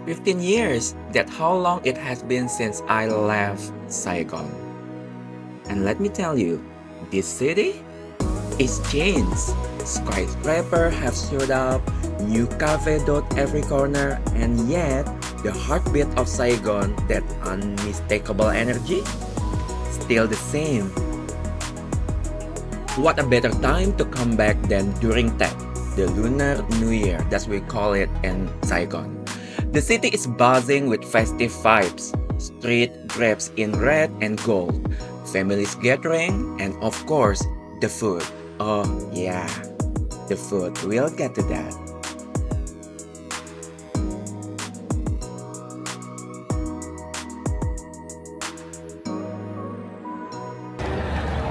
15 years, that's how long it has been since I left Saigon. And let me tell you, this city is changed. Skyscraper have showed up, new cafe dot every corner, and yet the heartbeat of Saigon, that unmistakable energy, still the same. What a better time to come back than during Tet, the Lunar New Year, that's we call it in Saigon. The city is buzzing with festive vibes, street drapes in red and gold, families gathering, and of course, the food. Oh yeah, the food. We'll get to that.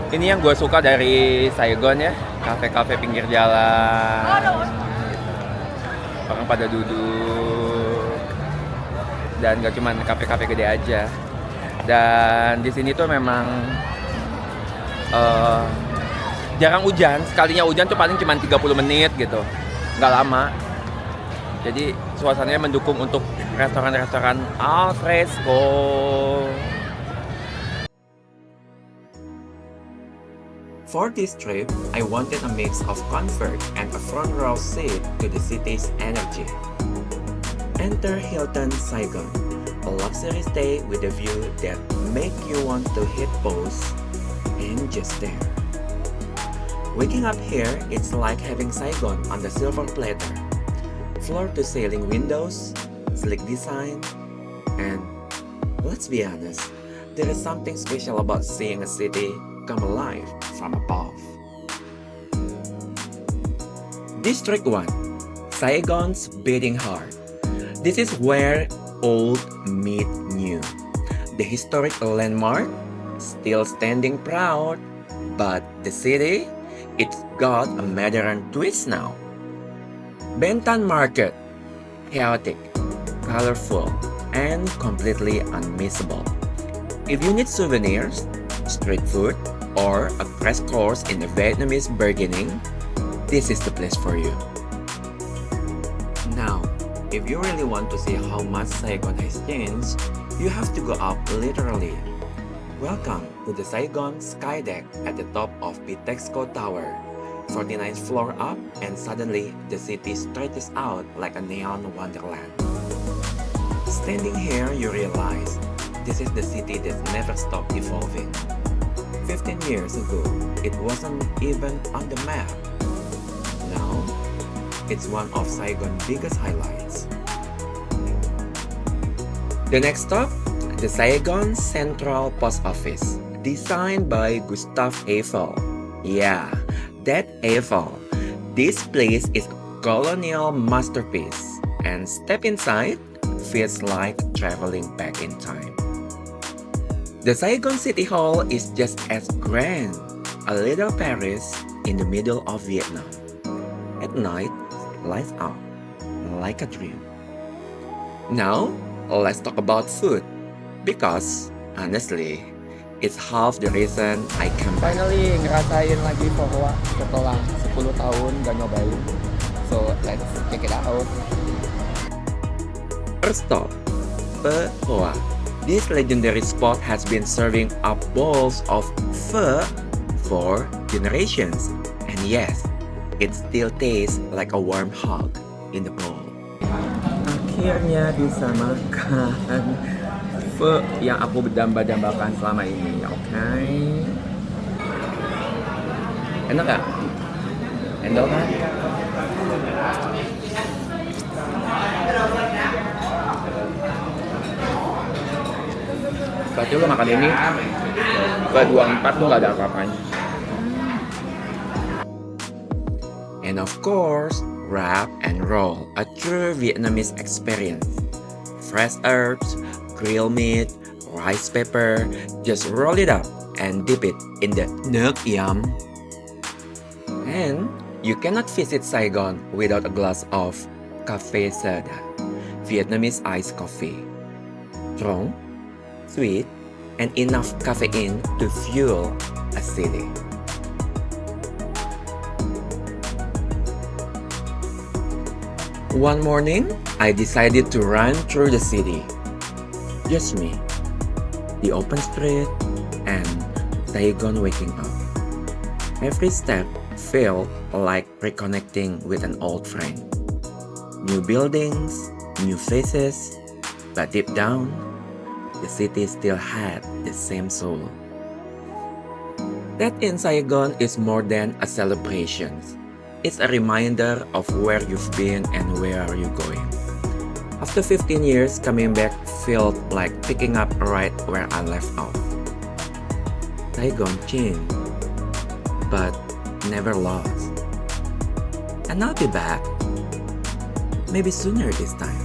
Ini yang gue suka dari Saigon ya, kafe-kafe pinggir jalan, orang pada duduk, dan gak cuma kafe-kafe gede aja. Dan di sini tuh memang jarang hujan, sekalinya hujan tuh paling cuma 30 menit gitu, nggak lama. Jadi suasananya mendukung untuk restoran-restoran al fresco. For this trip, I wanted a mix of comfort and a front row seat to the city's energy. Enter Hilton Saigon, a luxury stay with a view that make you want to hit pause and just stare. Waking up here, it's like having Saigon on the silver platter. Floor-to-ceiling windows, sleek design, and let's be honest, there is something special about seeing a city come alive from above. District 1, Saigon's beating heart. This is where old meet new. The historic landmark, still standing proud, but the city, it's got a modern twist now. Bentan Market, chaotic, colorful, and completely unmissable. If you need souvenirs, street food, or a crash course in the Vietnamese bargaining, this is the place for you. Now, if you really want to see how much Saigon has changed, you have to go up literally. Welcome to the Saigon Sky Deck at the top of Bitexco Tower. 49th floor up, and suddenly the city stretches out like a neon wonderland. Standing here, you realize this is the city that never stopped evolving. 15 years ago, it wasn't even on the map. Now, it's one of Saigon's biggest highlights. The next stop, the Saigon Central Post Office, designed by Gustave Eiffel. Yeah, that Eiffel. This place is a colonial masterpiece, and step inside feels like traveling back in time. The Saigon City Hall is just as grand, a little Paris in the middle of Vietnam. At night, lights up like a dream. Now, let's talk about food, because honestly, it's half the reason I come back. Finally ngerasain lagi Pho setelah 10 tahun gak nyobain. So let's check it out. First stop, Pho. This legendary spot has been serving up bowls of pho for generations. And yes, it still tastes like a warm hug in the bowl. Akhirnya bisa makan pho yang aku berdamba-dambakan selama ini, oke? Enak gak? Endol kan? Berarti lo makan ini ke 24 tuh gak ada apa-apanya. And of course, wrap and roll, a true Vietnamese experience. Fresh herbs, grilled meat, rice paper, just roll it up and dip it in the nuoc yum. And you cannot visit Saigon without a glass of cafe soda, Vietnamese iced coffee. Strong, sweet, and enough caffeine to fuel a city. One morning, I decided to run through the city. Just me, the open street, and Saigon waking up. Every step felt like reconnecting with an old friend. New buildings, new faces, but deep down, the city still had the same soul. That in Saigon is more than a celebration. It's a reminder of where you've been and where you're going. After 15 years, coming back felt like picking up right where I left off. Saigon changed, but never lost. And I'll be back. Maybe sooner this time.